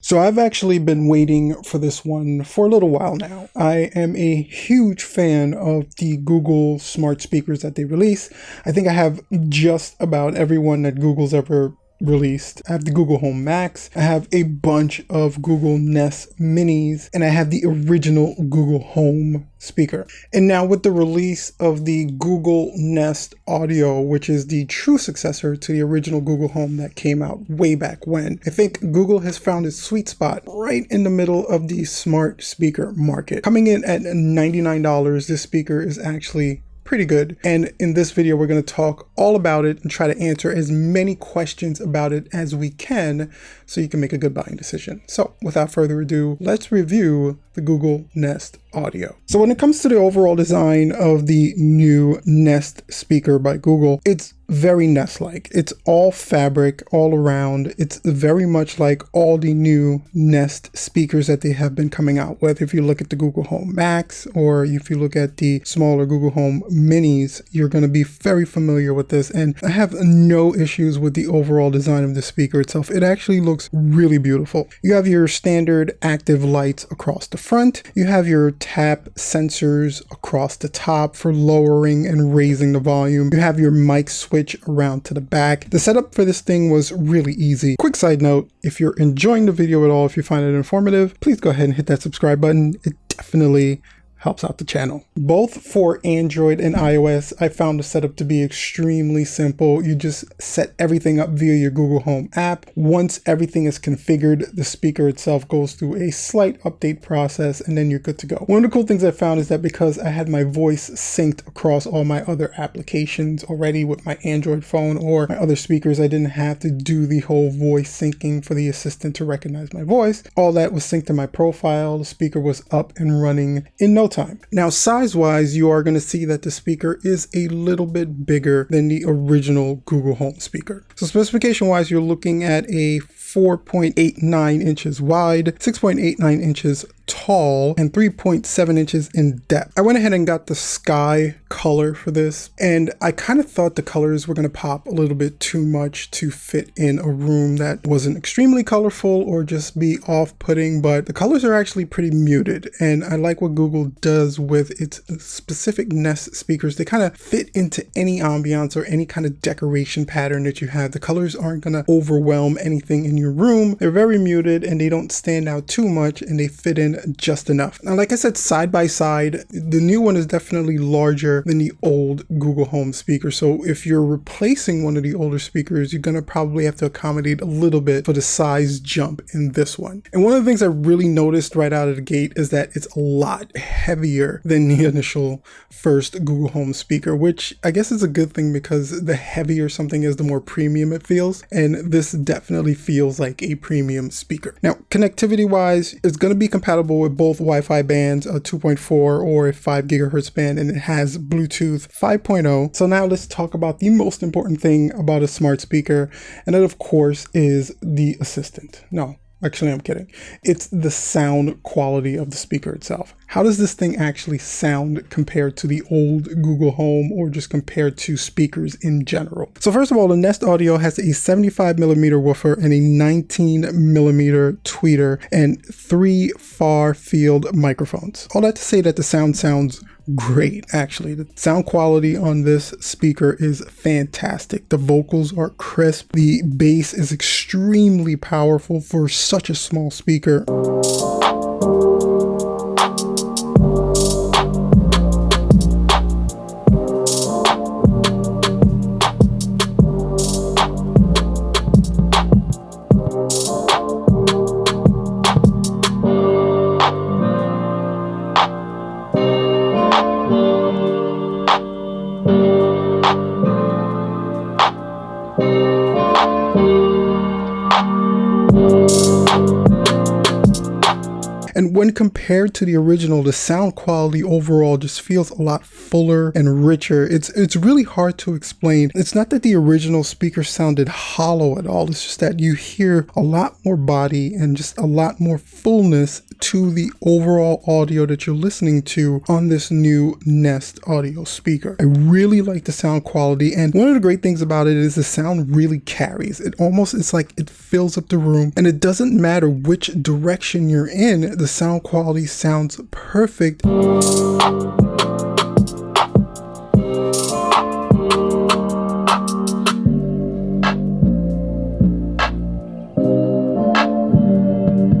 So I've actually been waiting for this one for a little while now. I am a huge fan of the Google smart speakers that they release. I think I have just about every one that Google's ever released. I have the Google Home Max, I have a bunch of Google Nest Minis, and I have the original Google Home speaker. And now with the release of the Google Nest Audio, which is the true successor to the original Google Home that came out way back when, I think Google has found its sweet spot right in the middle of the smart speaker market. Coming in at $99, this speaker is actually pretty good. And in this video, we're going to talk all about it and try to answer as many questions about it as we can so you can make a good buying decision. So without further ado, let's review the Google Nest Audio. So when it comes to the overall design of the new Nest speaker by Google, it's very Nest-like. It's all fabric all around. It's very much like all the new Nest speakers that they have been coming out with. If you look at the Google Home Max or if you look at the smaller Google Home Minis, you're going to be very familiar with this. And I have no issues with the overall design of the speaker itself. It actually looks really beautiful. You have your standard active lights across the front. You have your tap sensors across the top for lowering and raising the volume. You have your mic switch around to the back. The setup for this thing was really easy. Quick side note, if you're enjoying the video at all, if you find it informative, please go ahead and hit that subscribe button. It definitely helps out the channel. Both for Android and iOS, I found the setup to be extremely simple. You just set everything up via your Google Home app. Once everything is configured, the speaker itself goes through a slight update process and then you're good to go. One of the cool things I found is that because I had my voice synced across all my other applications already with my Android phone or my other speakers, I didn't have to do the whole voice syncing for the assistant to recognize my voice. All that was synced to my profile. The speaker was up and running in no time. Now, size-wise, you are going to see that the speaker is a little bit bigger than the original Google Home speaker. So specification-wise, you're looking at a 4.89 inches wide, 6.89 inches tall, and 3.7 inches in depth. I went ahead and got the sky color for this, and I kind of thought the colors were going to pop a little bit too much to fit in a room that wasn't extremely colorful or just be off-putting, but the colors are actually pretty muted, and I like what Google does with its specific Nest speakers. They kind of fit into any ambiance or any kind of decoration pattern that you have. The colors aren't going to overwhelm anything in your room. They're very muted and they don't stand out too much and they fit in just enough. Now, like I said, side by side, the new one is definitely larger than the old Google Home speaker. So if you're replacing one of the older speakers, you're going to probably have to accommodate a little bit for the size jump in this one. And one of the things I really noticed right out of the gate is that it's a lot heavier than the initial first Google Home speaker, which I guess is a good thing because the heavier something is, the more premium it feels. And this definitely feels like a premium speaker. Now, connectivity wise, it's going to be compatible with both Wi-Fi bands, a 2.4 or a 5 gigahertz band, and it has Bluetooth 5.0. So now let's talk about the most important thing about a smart speaker, and that of course is the assistant. No, actually, I'm kidding. It's the sound quality of the speaker itself. How does this thing actually sound compared to the old Google Home or just compared to speakers in general? So first of all, the Nest Audio has a 75mm woofer and a 19mm tweeter and 3 far field microphones. All that to say that the sound sounds great. Actually, the sound quality on this speaker is fantastic. The vocals are crisp. The bass is extremely powerful for such a small speaker. when compared to the original, the sound quality overall just feels a lot fuller and richer. It's really hard to explain. It's not that the original speaker sounded hollow at all. It's just that you hear a lot more body and just a lot more fullness to the overall audio that you're listening to on this new Nest audio speaker. I really like the sound quality, and one of the great things about it is the sound really carries. It's like it fills up the room, and it doesn't matter which direction you're in, the sound quality sounds perfect.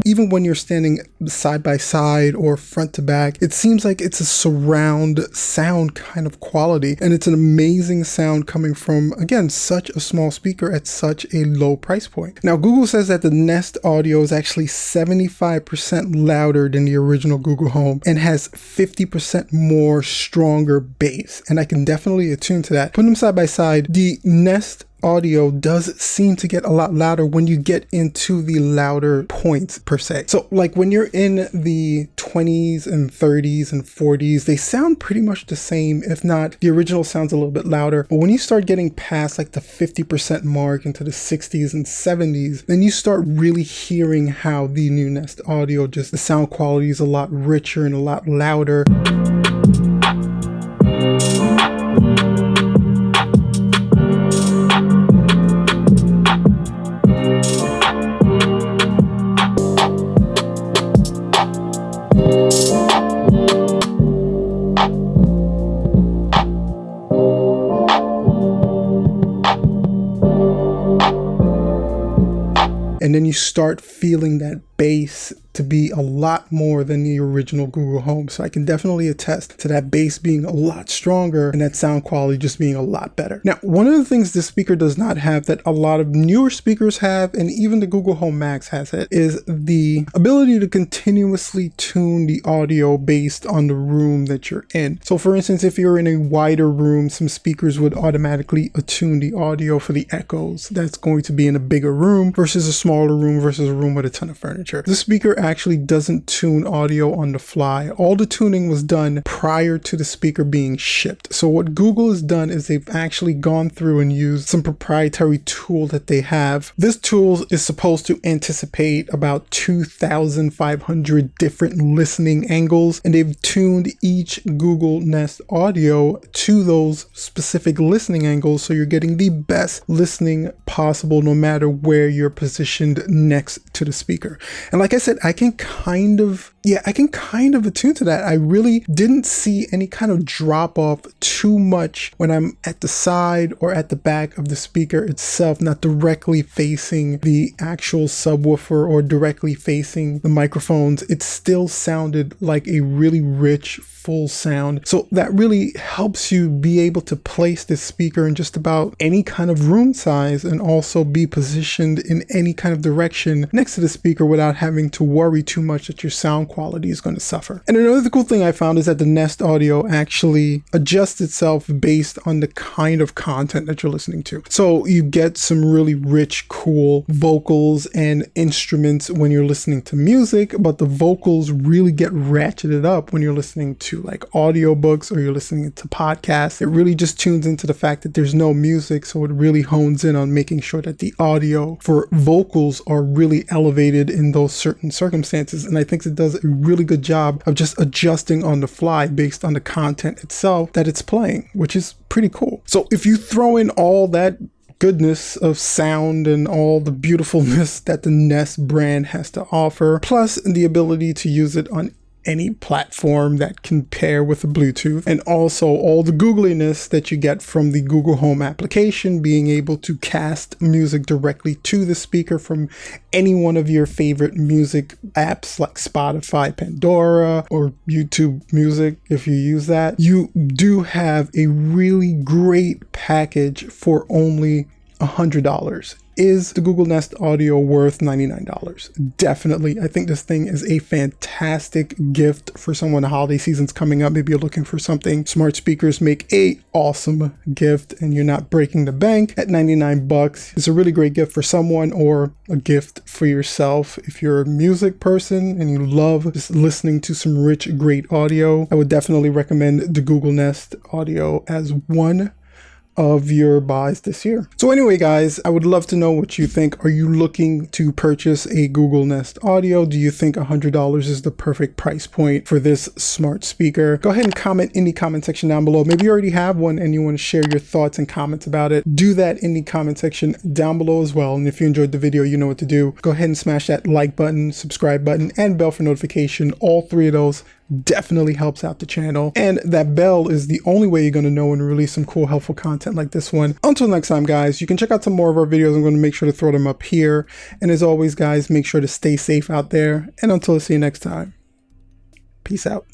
Even when you're standing side by side or front to back, it seems like it's a surround sound kind of quality, and it's an amazing sound coming from, again, such a small speaker at such a low price point. Now, Google says that the Nest Audio is actually 75% louder than the original Google Home and has 50% more stronger bass, and I can definitely attune to that. Put them side by side, the Nest Audio does seem to get a lot louder when you get into the louder points per se. So like when you're in the 20s and 30s and 40s, they sound pretty much the same. If not, the original sounds a little bit louder. But when you start getting past like the 50% mark into the 60s and 70s, then you start really hearing how the new Nest Audio, just the sound quality is a lot richer and a lot louder. And then you start feeling that bass to be a lot more than the original Google Home. So I can definitely attest to that bass being a lot stronger and that sound quality just being a lot better. Now, one of the things this speaker does not have that a lot of newer speakers have, and even the Google Home Max has it, is the ability to continuously tune the audio based on the room that you're in. So for instance, if you're in a wider room, some speakers would automatically attune the audio for the echoes that's going to be in a bigger room versus a smaller room versus a room with a ton of furniture. The speaker actually doesn't tune audio on the fly. All the tuning was done prior to the speaker being shipped. So what Google has done is they've actually gone through and used some proprietary tool that they have. This tool is supposed to anticipate about 2,500 different listening angles, and they've tuned each Google Nest Audio to those specific listening angles, so you're getting the best listening possible no matter where you're positioned next to the speaker. And like I said, I can kind of attune to that. I really didn't see any kind of drop off too much when I'm at the side or at the back of the speaker itself, not directly facing the actual subwoofer or directly facing the microphones. It still sounded like a really rich, full sound. So that really helps you be able to place this speaker in just about any kind of room size and also be positioned in any kind of direction next to the speaker without having to worry too much that your sound quality is going to suffer. And another cool thing I found is that the Nest Audio actually adjusts itself based on the kind of content that you're listening to. So you get some really rich, cool vocals and instruments when you're listening to music, but the vocals really get ratcheted up when you're listening to like audiobooks or you're listening to podcasts. It really just tunes into the fact that there's no music, so it really hones in on making sure that the audio for vocals are really elevated in those certain circumstances. And I think it does a really good job of just adjusting on the fly based on the content itself that it's playing, which is pretty cool. So if you throw in all that goodness of sound and all the beautifulness that the Nest brand has to offer, plus the ability to use it on any platform that can pair with the Bluetooth, and also all the googliness that you get from the Google Home application, being able to cast music directly to the speaker from any one of your favorite music apps like Spotify, Pandora, or YouTube Music if you use that. You do have a really great package for only $100. is the Google Nest Audio worth $99? Definitely. I think this thing is a fantastic gift for someone. The holiday season's coming up. Maybe you're looking for something. Smart speakers make a awesome gift and you're not breaking the bank at 99 bucks. It's a really great gift for someone or a gift for yourself. If you're a music person and you love just listening to some rich, great audio, I would definitely recommend the Google Nest Audio as one of your buys this year. So anyway, guys, I would love to know what you think. Are you looking to purchase a Google Nest Audio? Do you think $100 is the perfect price point for this smart speaker? Go ahead and comment in the comment section down below. Maybe you already have one and you want to share your thoughts and comments about it. Do that in the comment section down below as well. And if you enjoyed the video, you know what to do. Go ahead and smash that like button, subscribe button, and bell for notification. All three of those definitely helps out the channel, and that bell is the only way you're going to know when we release some cool, helpful content like this one. Until next time, guys, you can check out some more of our videos. I'm going to make sure to throw them up here, and as always, guys, make sure to stay safe out there, and until I see you next time, peace out.